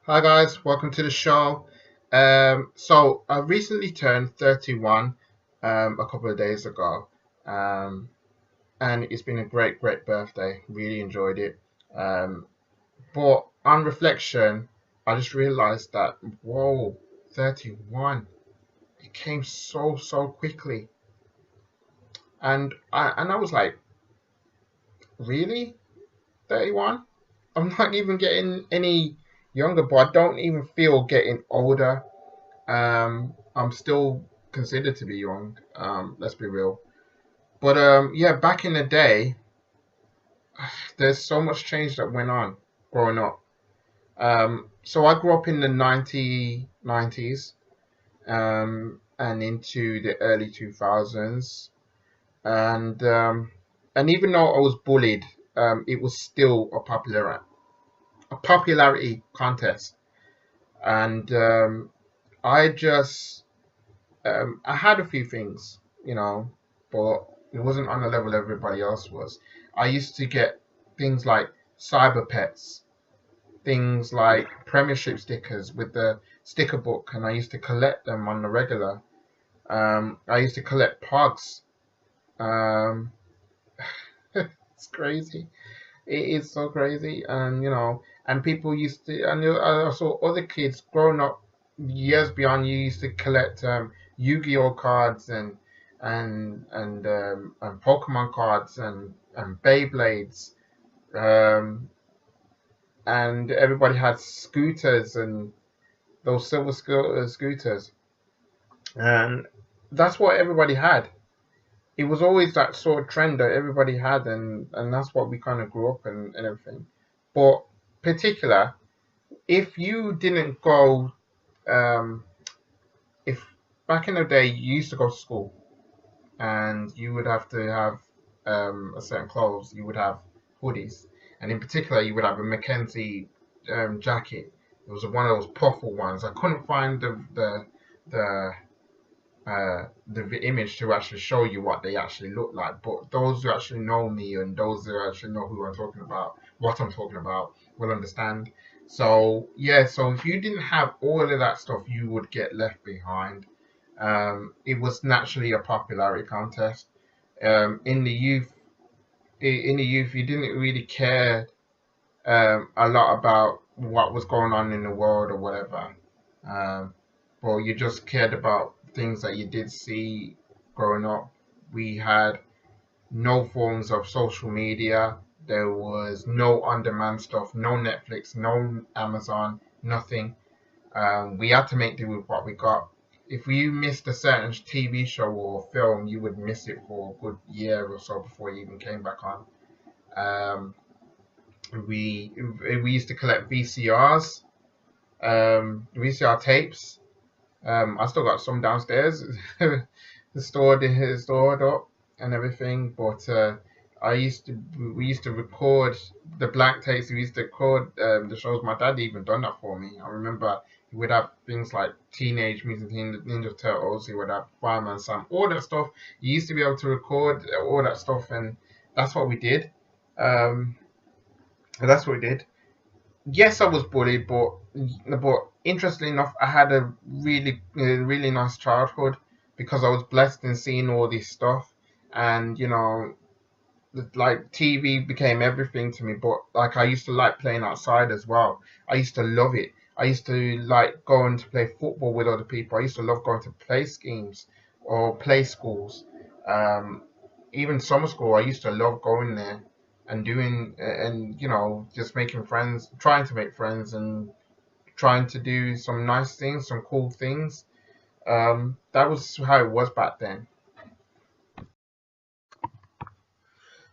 Hi guys, welcome to the show. So I recently turned 31 a couple of days ago, um, and it's been a great birthday. Really enjoyed it. Um, but on reflection, I just realized that whoa, 31. It came so quickly, and I was like, really, 31? I'm not even getting any younger, but I don't even feel getting older. I'm still considered to be young. Let's be real. But yeah, back in the day, there's so much change that went on growing up. So I grew up in the 90s and into the early 2000s, and even though I was bullied, it was still a popularity contest, and I just I had a few things, but it wasn't on the level everybody else was. I used to get things like cyber pets, things like premiership stickers with the sticker book, and I used to collect them on the regular. I used to collect pogs. Um, it's crazy. It is so crazy, and and people used to, and I saw other kids growing up years beyond you used to collect Yu-Gi-Oh cards and Pokemon cards and Beyblades, um, and everybody had scooters and those scooters, and that's what everybody had. It was always that sort of trend that everybody had, and that's what we kind of grew up in and everything. But particular, if you didn't go, um, if back in the day you used to go to school and you would have to have a certain clothes, you would have hoodies, and in particular you would have a Mackenzie jacket. It was one of those puffle ones. I couldn't find the the image to actually show you what they actually look like. But those who actually know me and those who actually know who I'm talking about, what I'm talking about, will understand. So yeah, so if you didn't have all of that stuff, you would get left behind. It was naturally a popularity contest. In the youth, you didn't really care a lot about what was going on in the world or whatever. Um, but you just cared about things that you did see growing up. We had no forms of social media. There was no on-demand stuff, no Netflix, no Amazon, nothing. We had to make do with what we got. If you missed a certain TV show or film, you would miss it for a good year or so before you even came back on. Um, we used to collect VCRs, VCR tapes. I still got some downstairs, stored up and everything. But we used to record the blank tapes. We used to record the shows. My dad even done that for me. I remember he would have things like Teenage Mutant Ninja Turtles. He would have Fireman Sam, all that stuff. You used to be able to record all that stuff, and that's what we did. Um, that's what we did. Yes, I was bullied, but interestingly enough, I had a really nice childhood because I was blessed in seeing all this stuff, and like TV became everything to me. But like I used to like playing outside as well. I used to love it. I used to like going to play football with other people. I used to love going to play schemes or play schools. Um, Even summer school, I used to love going there and doing and just making friends, trying to make friends and trying to do some nice things, some cool things. That was how it was back then.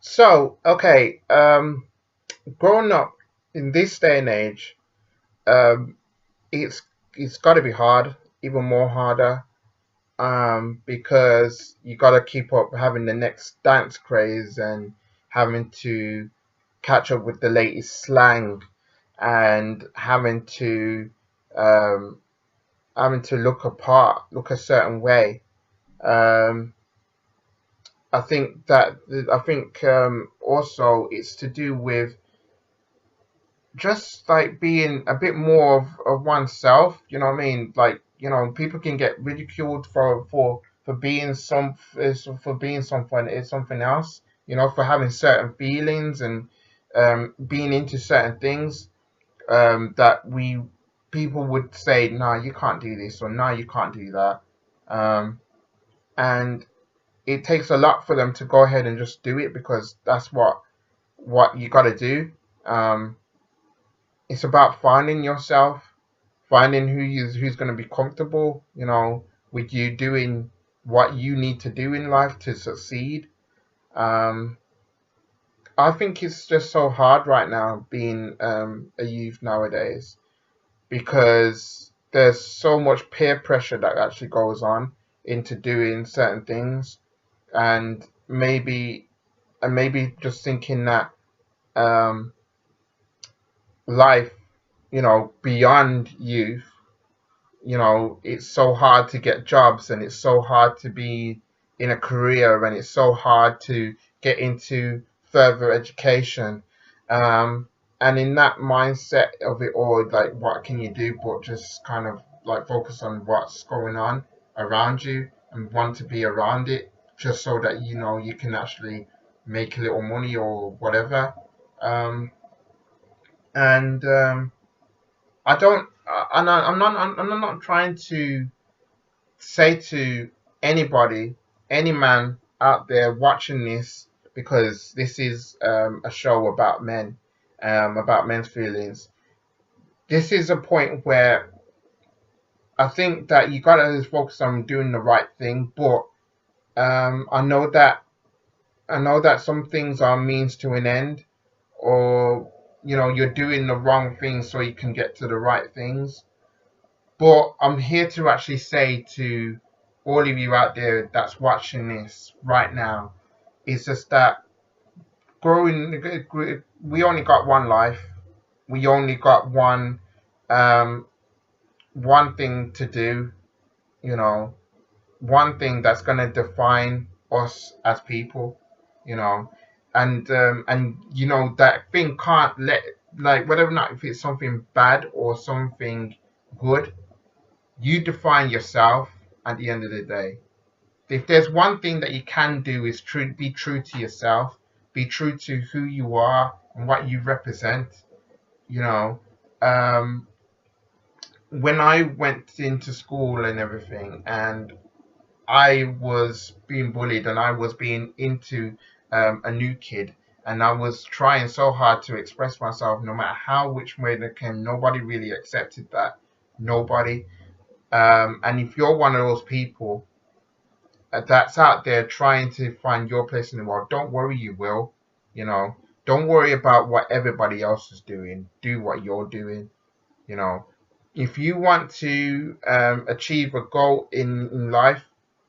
So, okay, growing up in this day and age, um, it's it's got to be hard, even more harder, because you got to keep up having the next dance craze and having to catch up with the latest slang and um, having to look apart, look a certain way. Um, I think also it's to do with just like being a bit more of oneself. You know what I mean? Like, people can get ridiculed for being for being something else. For having certain feelings and being into certain things that we people would say, no, you can't do this, or no, you can't do that. Um, and it takes a lot for them to go ahead and just do it because that's what you got to do. Um, it's about finding yourself, finding who's going to be comfortable, with you doing what you need to do in life to succeed. Um, I think it's just so hard right now being a youth nowadays because there's so much peer pressure that actually goes on into doing certain things, and maybe just thinking that um, life, beyond youth, it's so hard to get jobs, and it's so hard to be in a career, and it's so hard to get into further education. Um, and in that mindset of it all, like, what can you do but just kind of like focus on what's going on around you and want to be around it just so that you can actually make a little money or whatever. Um, and I don't, I'm not trying to say to anybody, any man out there watching this, because this is a show about men's feelings. This is a point where I think that you gotta focus on doing the right thing, but I know that some things are means to an end, or you're doing the wrong thing so you can get to the right things. But I'm here to actually say to all of you out there that's watching this right now, is just that growing, we only got one life. We only got um, one thing to do, you know, one thing that's going to define us as people, you know, and that thing can't let, like, whether or not if it's something bad or something good, you define yourself at the end of the day. If there's one thing that you can do is be true to yourself, be true to who you are and what you represent. You know, um, when I went into school and everything, and I was being bullied and I was being into a new kid, and I was trying so hard to express myself, no matter how which way they came. Nobody really accepted that. Nobody. And if you're one of those people that's out there trying to find your place in the world, don't worry, you will. You know, don't worry about what everybody else is doing. Do what you're doing. You know, if you want to achieve a goal in life,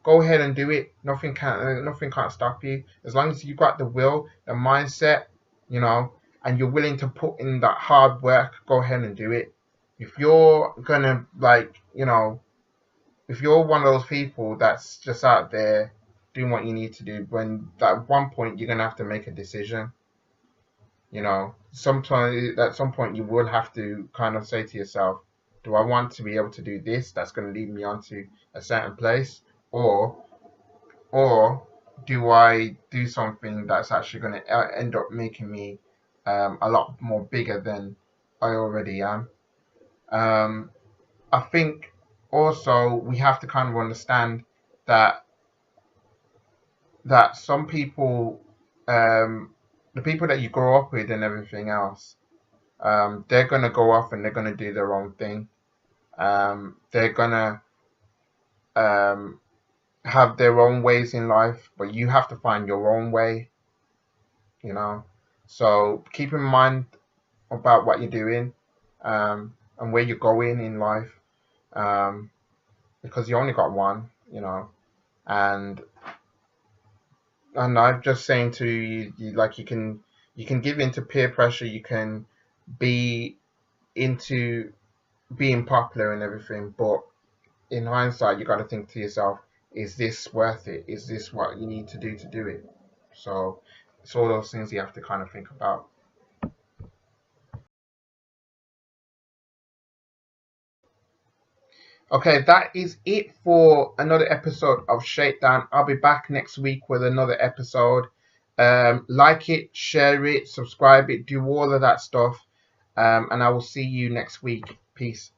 go ahead and do it. Nothing can't stop you as long as you got the will, the mindset, and you're willing to put in that hard work. Go ahead and do it. If you're gonna, like, if you're one of those people that's just out there doing what you need to do, when at one point you're gonna have to make a decision. Sometimes at some point you will have to kind of say to yourself, do I want to be able to do this that's going to lead me onto a certain place, or or do I do something that's actually going to end up making me a lot more bigger than I already am? Um, I think also we have to kind of understand that some people, um, the people that you grow up with and everything else, they're gonna go off and they're gonna do their own thing. They're gonna um, have their own ways in life, but you have to find your own way, you know. So keep in mind about what you're doing, and where you're going in life, um, because you only got one. And I'm just saying to you, like, you can give into peer pressure, you can be into being popular and everything, but in hindsight, you got to think to yourself, is this worth it? Is this what you need to do it? So it's all those things you have to kind of think about. Okay, that is it for another episode of Shakedown. I'll be back next week with another episode. Like it, share it, subscribe it, do all of that stuff. And I will see you next week. Peace.